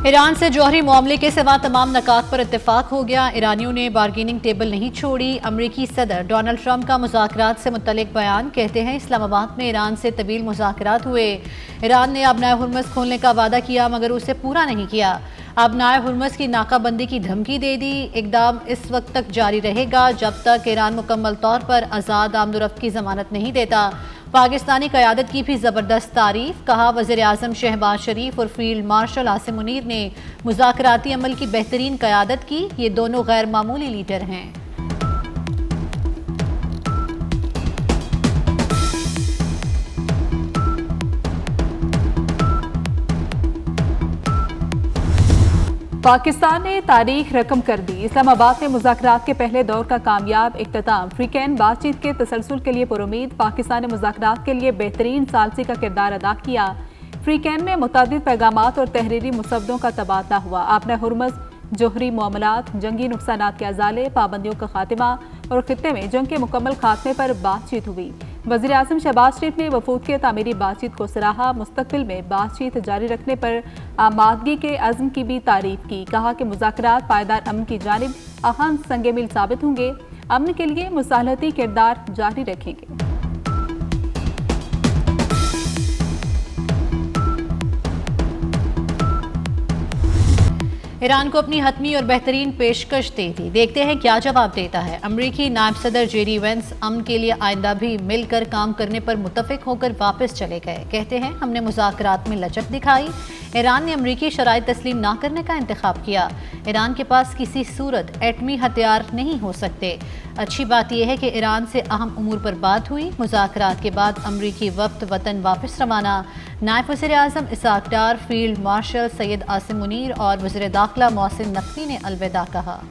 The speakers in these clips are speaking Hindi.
ईरान से जौहरी मामले के सिवा तमाम नकात पर इत्तेफाक हो गया। ईरानियों ने बार्गेनिंग टेबल नहीं छोड़ी। अमरीकी सदर डोनाल्ड ट्रंप का मुज़ाकरात से मुतल्लिक बयान। कहते हैं इस्लामाबाद में ईरान से तवील मुज़ाकरात हुए। ईरान ने अबनाए हुर्मुज़ खोलने का वादा किया मगर उसे पूरा नहीं किया। अबनाए हुर्मुज़ की नाकाबंदी की धमकी दे दी। इकदाम इस वक्त तक जारी रहेगा जब तक ईरान मुकम्मल तौर पर आज़ाद आमदोरफ्त की जमानत नहीं देता। पाकिस्तानी क़यादत की भी ज़बरदस्त तारीफ। कहा वज़ीर आज़म शहबाज शरीफ और फील्ड मार्शल आसिम मुनीर ने मुज़ाकराती अमल की बेहतरीन क़यादत की। ये दोनों गैर मामूली लीडर हैं। पाकिस्तान ने तारीख रकम कर दी। इस्लामाबाद में मुज़ाकरात के पहले दौर का कामयाब इख्तिताम। फ्रीकैन बातचीत के तसलसल के लिए पुरुमीद। पाकिस्तान ने मुज़ाकरात के लिए बेहतरीन सालसी का किरदार अदा किया। फ्रीकैन में मुतादिद पैगामात और तहरीरी मुसव्वदों का तबादला हुआ। आपने हुर्मुज़, जोहरी मामलात, जंगी नुकसानात के अजाले, पाबंदियों का खात्मा और खित्ते में जंग के मुकम्मल खात्मे पर बातचीत हुई। वज़ीर आज़म शहबाज शरीफ ने वफूद के तामीरी बातचीत को सराहा। मुस्तकबिल में बातचीत जारी रखने पर आमादगी के अज़्म की भी तारीफ की। कहा कि मुज़ाकरात पायदार अमन की जानिब अहम संग मील साबित होंगे। अमन के लिए मुसालहती किरदार जारी रखेंगे। ईरान को अपनी हतमी और बेहतरीन पेशकश दे दी। देखते हैं क्या जवाब देता है। अमरीकी नायब सदर जेडी वेंस अमन के लिए आइंदा भी मिलकर काम करने पर मुत्तफिक होकर वापस चले गए। कहते हैं हमने मुज़ाकरात में लचक दिखाई। ईरान ने अमरीकी शराइत तस्लीम ना करने का इंतखाब किया। ईरान के पास किसी सूरत एटमी हथियार नहीं हो सकते। अच्छी बात यह है कि ईरान से अहम उमूर पर बात हुई। मुज़ाकरात के बाद अमरीकी वफ्द वतन वापस रवाना। नायब वज़ीर आज़म इसाक डार, फील्ड मार्शल सैयद आसिम मुनीर और वज़ीर दाखिला मोहसिन नकवी ने अलविदा कहा।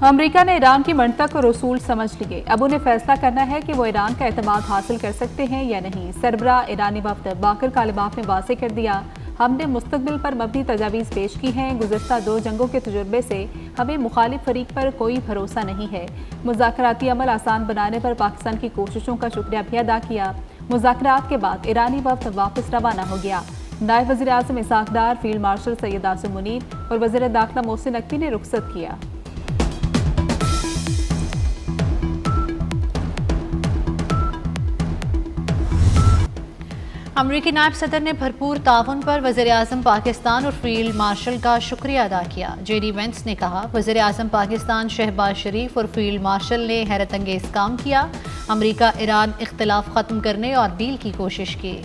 अमेरिका ने ईरान की मंतक और उसूल समझ लिए। अब उन्हें फैसला करना है कि वो ईरान का एतमाद हासिल कर सकते हैं या नहीं। सरबराह ईरानी वफ्द बाकर कालिबाफ ने वाज़ेह कर दिया, हमने मुस्तकबिल पर मबनी तजावीज़ पेश की हैं। गुज़श्ता 2 जंगों के तजुर्बे से हमें मुखालिफ फरीक पर कोई भरोसा नहीं है। मुज़ाकराती अमल आसान बनाने पर पाकिस्तान की कोशिशों का शुक्रिया भी अदा किया। मुज़ाकरात के बाद ईरानी वफ्द वापस रवाना हो गया। नायब वज़ीर आज़म इसाक डार, फील्ड मार्शल सैयद आसिम मुनीर और वज़ीर दाखिला मोहसिन नकवी ने रुखसत किया। अमरीकी नायब सदर ने भरपूर ताउन पर वज़ीर आज़म पाकिस्तान और फील्ड मार्शल का शुक्रिया अदा किया। जेडी वेंस ने कहा वज़ीर आज़म पाकिस्तान शहबाज शरीफ और फील्ड मार्शल ने हैरत अंगेज़ काम किया। अमरीका ईरान इख्तिलाफ ख़त्म करने और डील की कोशिश की।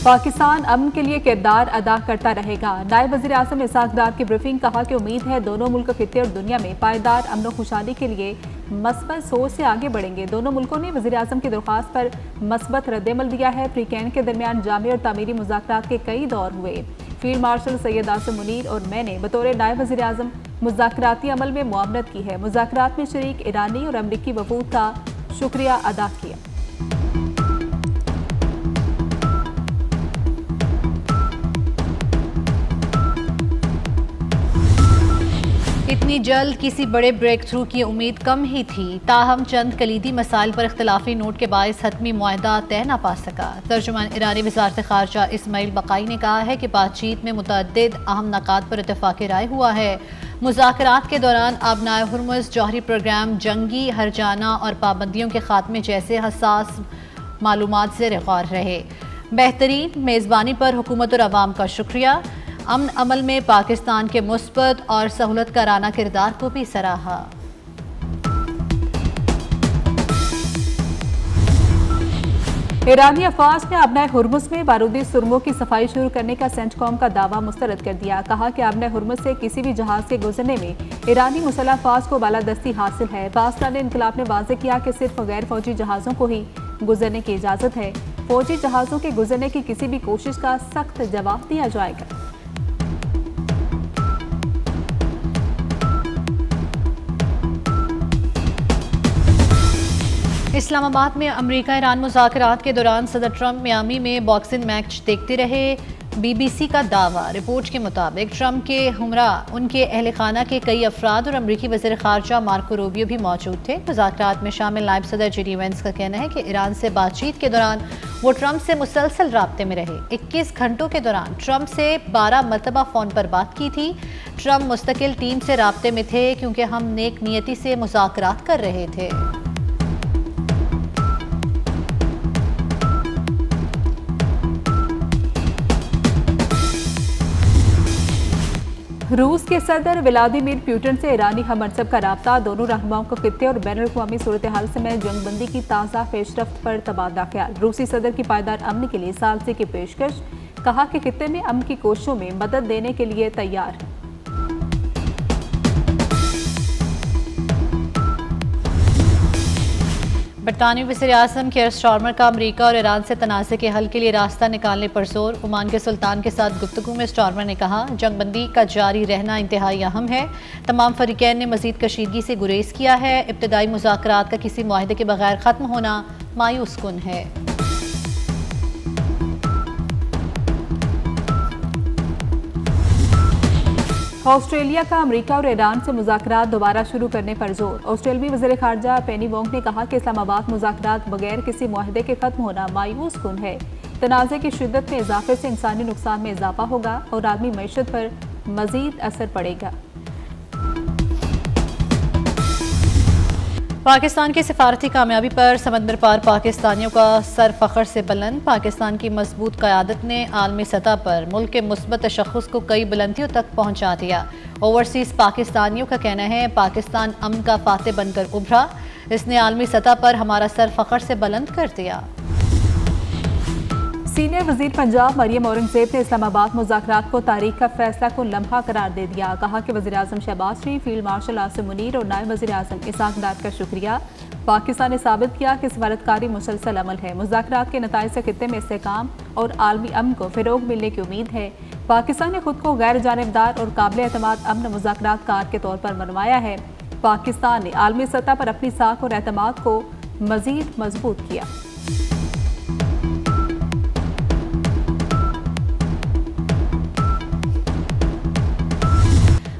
पाकिस्तान अमन के लिए किरदार अदा करता रहेगा। नायब वज़ीर आज़म इसाक डार की ब्रीफिंग। कहा कि उम्मीद है दोनों मुल्क खित्ते और दुनिया में पायदार अमन और खुशहाली के लिए मस्बत सोच से आगे बढ़ेंगे। दोनों मुल्कों ने वज़ीर आज़म की दरख्वास्त पर मस्बत रद्दमल दिया है। फ्रीकैन के दरमियान जामी और तामीरी मुज़ाकरात के कई दौर हुए। फील्ड मार्शल सैयद आसिम मुनीर और मैंने बतौर नायब वज़ीर आज़म मुज़ाकराती अमल में मुआवनत की है। मुज़ाकरात में शरीक ईरानी और अमरीकी वफूद का शुक्रिया अदा किया। इतनी जल्द किसी बड़े ब्रेक थ्रू की उम्मीद कम ही थी। ताहम चंद कलीदी मसाइल पर इख्तलाफी नोट के बायस हतमी मुआहदा तय न पा सका। तर्जुमान ईरानी वज़ारत ख़ारजा इस्माइल बक़ाई ने कहा है कि बातचीत में मुतअद्दिद अहम नकात पर इत्तफ़ाक़ राय हुआ है। मुज़ाकरात के दौरान अबनाए हुर्मुज़, जौहरी प्रोग्राम, जंगी हरजाना और पाबंदियों के खात्मे जैसे हसास मालूमात से गौर रहे। बेहतरीन मेज़बानी पर हुकूमत और अवाम का शुक्रिया। अमन अमल में पाकिस्तान के मुस्बत और सहूलत कराना किरदार को भी सराहा। ईरानी अफवाज ने अबनाए हुर्मुज़ में बारूदी सुरंगों की सफाई शुरू करने का सेंटकॉम का दावा मुस्तरद कर दिया। कहा कि अबनाए हुर्मुज़ से किसी भी जहाज से गुजरने में ईरानी मुसल्लह अफवाज को बालादस्ती हासिल है। पाकिस्तान इनकलाब ने वाज़ेह किया कि सिर्फ गैर फौजी जहाज़ों को ही गुजरने की इजाज़त है। फौजी जहाज़ों के गुजरने की किसी भी कोशिश का सख्त जवाब दिया जाएगा। इस्लामाबाद में अमरीका ईरान मुज़ाकरात के दौरान सदर ट्रंप मियामी में बॉक्सिंग मैच देखते रहे। BBC का दावा। रिपोर्ट के मुताबिक ट्रंप के हमरा उनके अहल खाना के कई अफराद और अमरीकी वज़ीर ख़ारजा मार्को रूबियो भी मौजूद थे। मुज़ाकरात में शामिल नायब सदर JD वेंस का कहना है कि ईरान से बातचीत के दौरान वो ट्रंप से मुसलसल राब्ते में रहे। 21 घंटों के दौरान ट्रंप से 12 मरतबा फ़ोन पर बात की थी। ट्रंप मुस्तकिल टीम से राब्ते में थे क्योंकि हम नेक नियति से मुज़ाकरात कर रहे थे। रूस के सदर व्लादिमीर पुतिन से ईरानी हममनसब का राब्ता। दोनों रहनुमाओं को खित्ते और बैन अवी सूरत हाल में जंगबंदी की ताज़ा पेशरफ्त पर तबादला ख्याल। रूसी सदर की पायदार अमन के लिए सालसी की पेशकश। कहा कि खित्ते में अमन की कोशिशों में मदद देने के लिए तैयार। बरतानवी वज़ीर-ए-आज़म केयर स्टारमर का अमरीका और ईरान से तनाज़े के हल के लिए रास्ता निकालने पर जोर। ओमान के सुल्तान के साथ गुफ्तगू में स्टारमर ने कहा, जंगबंदी का जारी रहना इंतहाई अहम है। तमाम फरीकैन ने मज़ीद कशीदगी से गुरेज किया है। इब्तदाई मुज़ाकरात का किसी मुआहदे के बगैर ख़त्म होना मायूस कुन है। ऑस्ट्रेलिया का अमेरिका और ईरान से मुज़ाकरात दोबारा शुरू करने पर जोर। ऑस्ट्रेलियाई वज़ीर ख़ारजा पेनी वोंग ने कहा कि इस्लामाबाद मुज़ाकरात बगैर किसी मुआहदे के ख़त्म होना मायूस कुन है। तनाज़े की शिद्दत में इजाफे से इंसानी नुकसान में इजाफा होगा और आदमी मईशत पर मज़ीद असर पड़ेगा। पाकिस्तान की सिफारती कामयाबी पर समंदर पार पाकिस्तानियों का सर फ़ख्र से बुलंद। पाकिस्तान की मजबूत क़यादत ने आलमी सतह पर मुल्क के मुस्बत तशख़्ख़ुस को कई बुलंदियों तक पहुँचा दिया। ओवरसीज़ पाकिस्तानियों का कहना है, पाकिस्तान अमन का फातेह बनकर उभरा। इसने आलमी सतह पर हमारा सर फ़ख्र से बुलंद कर दिया। सीनियर वजीर पंजाब मरियम औरंगजेब ने इस्लामाबाद मुज़ाकरात को तारीख का फैसला को लम्हा करार दे दिया। कहा कि वज़ीर-ए-आज़म शहबाज शरीफ, फील्ड मार्शल आसिम मुनीर और नायब वज़ीर-ए-आज़म इसाक डार का शुक्रिया। पाकिस्तान ने साबित किया कि सफारतकारी मुसलसल अमल है। मुज़ाकरात के नताइज से खित्ते में इस्तेहकाम और आलमी अमन को फ़रोग मिलने की उम्मीद है। पाकिस्तान ने खुद को गैर जानिबदार और काबिल एतमाद अमन मुज़ाकरात कार के तौर पर मनवाया है। पाकिस्तान ने आलमी सतह पर अपनी साख और एतमाद को मज़ीद मजबूत किया।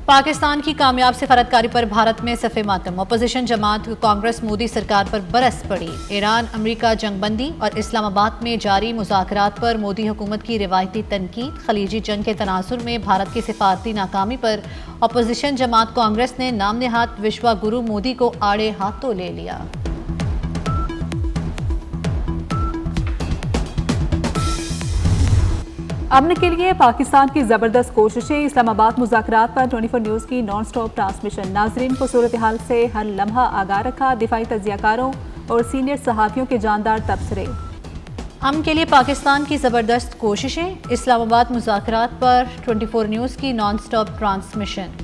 पाकिस्तान की कामयाब सफारतकारी पर भारत में सफ़े मातम। अपोजिशन जमात कांग्रेस मोदी सरकार पर बरस पड़ी। ईरान अमरीका जंगबंदी और इस्लामाबाद में जारी मुज़ाकरात पर मोदी हुकूमत की रिवायती तनकीद। खलीजी जंग के तनाजुर में भारत की सिफारती नाकामी पर अपोजिशन जमात कांग्रेस ने नाम नेहाद विश्वा गुरु मोदी को आड़े हाथों ले लिया। अमन के लिए पाकिस्तान की जबरदस्त कोशिशें। इस्लामाबाद मुज़ाकरात पर 24 न्यूज़ की नॉन स्टॉप ट्रांसमिशन। नाजरीन को सूरत हाल से हर लम्हा आगाह रखा। दिफाई तजियाकारों और सीनियर सहाफ़ियों के जानदार तबसरे। अमन के लिए पाकिस्तान की ज़बरदस्त कोशिशें। इस्लामाबाद मुज़ाकरात पर 24 न्यूज़ की नॉन स्टॉप ट्रांसमिशन।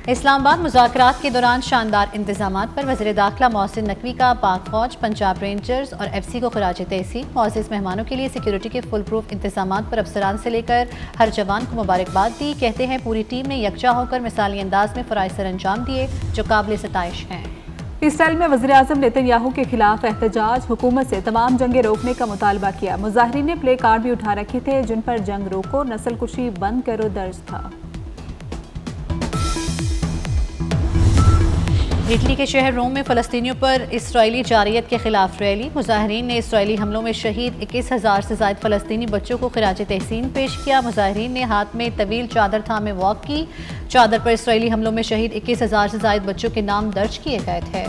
इस्लामाबाद मुज़ाकरात के दौरान शानदार इंतजामात पर वज़ीर दाखिला मोहसिन नकवी का पाक फौज, पंजाब रेंजर्स और FC को खराज तहसीन। मोअज़्ज़िज़ मेहमानों के लिए सिक्योरिटी के फुल प्रूफ इंतजामात पर अफसरान से लेकर हर जवान को मुबारकबाद दी। कहते हैं, पूरी टीम ने यकजा होकर मिसाली अंदाज में फ़राइज़ सर अंजाम दिए जो काबिल सताइश हैं। इसराइल में वज़ीर-ए-आज़म नेतन्याहू के खिलाफ एहतजाज। हुकूमत से तमाम जंगें रोकने का मुतालबा किया। मुजाहिरीन ने प्ले कार्ड भी उठा रखे थे जिन पर जंग रोको, नस्ल कुशी बंद करो दर्ज था। इटली के शहर रोम में फ़लस्तीनियों पर इसराइली जारियत के खिलाफ रैली। मुजाहिरीन ने इसराइली हमलों में शहीद 21,000 से ज़ायद फ़लस्तीनी बच्चों को खिराज तहसीन पेश किया। मुजाहिरीन ने हाथ में तवील चादर थामे वॉक की। चादर पर इसराइली हमलों में शहीद 21,000 से ज़ायद बच्चों के नाम दर्ज किए गए थे।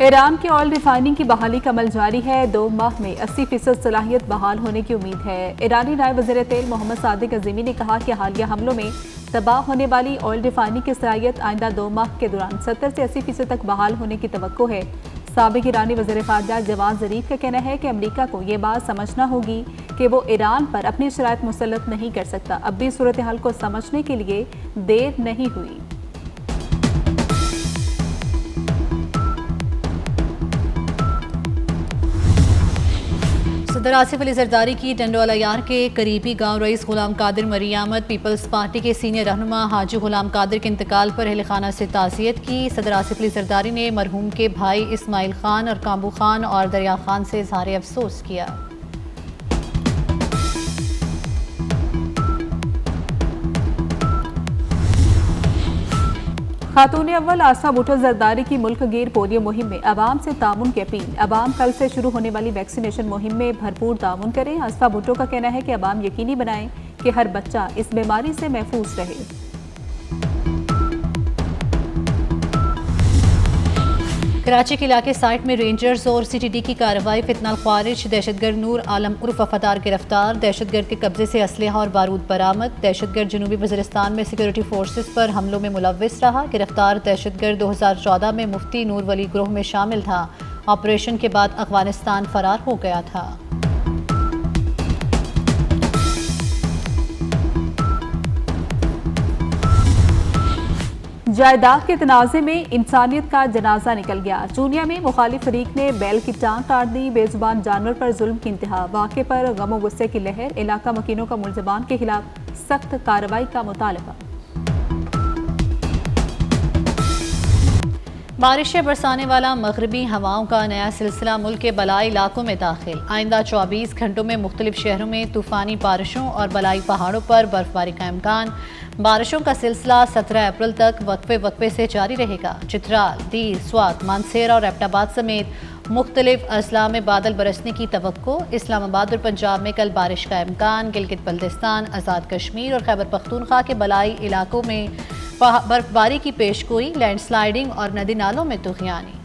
ईरान की ऑयल रिफाइनिंग की बहाली का अमल जारी है। 2 माह में 80% सलाहियत बहाल होने की उम्मीद है। ईरानी नायब वज़ीर तेल मोहम्मद सादिक अज़ीमी ने कहा कि हालिया हमलों में तबाह होने वाली ऑयल रिफाइनिंग की सलाहियत आइंदा 2 माह के दौरान 70 से 80% तक बहाल होने की तवक्को है। साबिक ईरानी वज़ीर ख़ारजा जवाद ज़रीफ का कहना है कि अमरीका को ये बात समझना होगी कि वो ईरान पर अपनी शराइत मुसल्लत नहीं कर सकता। अब भी सूरत हाल को समझने के लिए देर नहीं हुई। सदर आसिफ अली जरदारी की टंडोला यार के करीबी गांव रईस गुलाम कादिर मरी आमद पीपल्स पार्टी के सीनियर रहनुमा हाजी गुलाम कादिर के इंतकाल पर अहल खाना से ताज़ियत की। सदर आसिफ अली जरदारी ने मरहूम के भाई इस्माइल खान और काबू खान और दरिया खान से इजहार अफसोस किया। खातून अव्वल आसफा भुट्टो जरदारी की मुल्क गिर पोलियो मुहिम में अवाम से तामुन की अपील। अवाम कल से शुरू होने वाली वैक्सीनेशन मुहिम में भरपूर तामुन करें। आसफा भुट्टो का कहना है कि अवाम यकीनी बनाएं कि हर बच्चा इस बीमारी से महफूज रहे। कराची के इलाके साइट में रेंजर्स और सीटीडी की कार्रवाई। फितनाल ख्वारिज दहशतगर्द नूर आलम उर्फ वफादार गिरफ्तार। दहशतगर्द के कब्जे से असलहा और बारूद बरामद। दहशतगर्द जनूबी वज़ीरिस्तान में सिक्योरिटी फोर्सेस पर हमलों में मुलव्विस रहा। गिरफ्तार दहशतगर्द 2014 में मुफ्ती नूर वली ग्रोह में शामिल था। ऑपरेशन के बाद अफगानिस्तान फरार हो गया था। जायदाद के तनाज़े में इंसानियत का जनाजा निकल गया। चूनिया में मुखालिफ फरीक ने बैल की टांग काट दी। बेजुबान जानवर पर जुल्म की इंतहा। वाक़े पर गमो गुस्से की लहर। इलाका मकीनों का मुलज़मान के खिलाफ सख्त कार्रवाई का मुतालबा। बारिशें बरसाने वाला मगरबी हवाओं का नया सिलसिला मुल्क के बलाई इलाकों में दाखिल। आइंदा 24 घंटों में मुख्तलिफ शहरों में तूफ़ानी बारिशों और बलाई पहाड़ों पर बर्फबारी का इम्कान। बारिशों का सिलसिला 17 अप्रैल तक वक्फे वक्फे से जारी रहेगा। चित्राल, दीर, स्वात, मानसेरा और एबटाबाद समेत मुख्तलिफ अजला में बादल बरसने की तवक्को। इस्लामाबाद और पंजाब में कल बारिश का इम्कान। गिलगित बल्तिस्तान, आज़ाद कश्मीर और खैबर पख्तूनख्वा के बलाई इलाकों में बर्फबारी की पेशगोई। लैंडस्लाइडिंग और नदी नालों में तुग़यानी।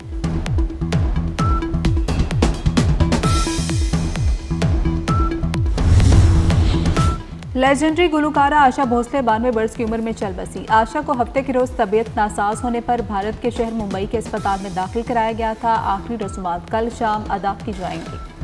लेजेंडरी गुलकारा आशा भोसले 92 बरस की उम्र में चल बसी। आशा को हफ्ते के रोज तबीयत नासाज होने पर भारत के शहर मुंबई के अस्पताल में दाखिल कराया गया था। आखिरी रस्मात कल शाम अदा की जाएंगी।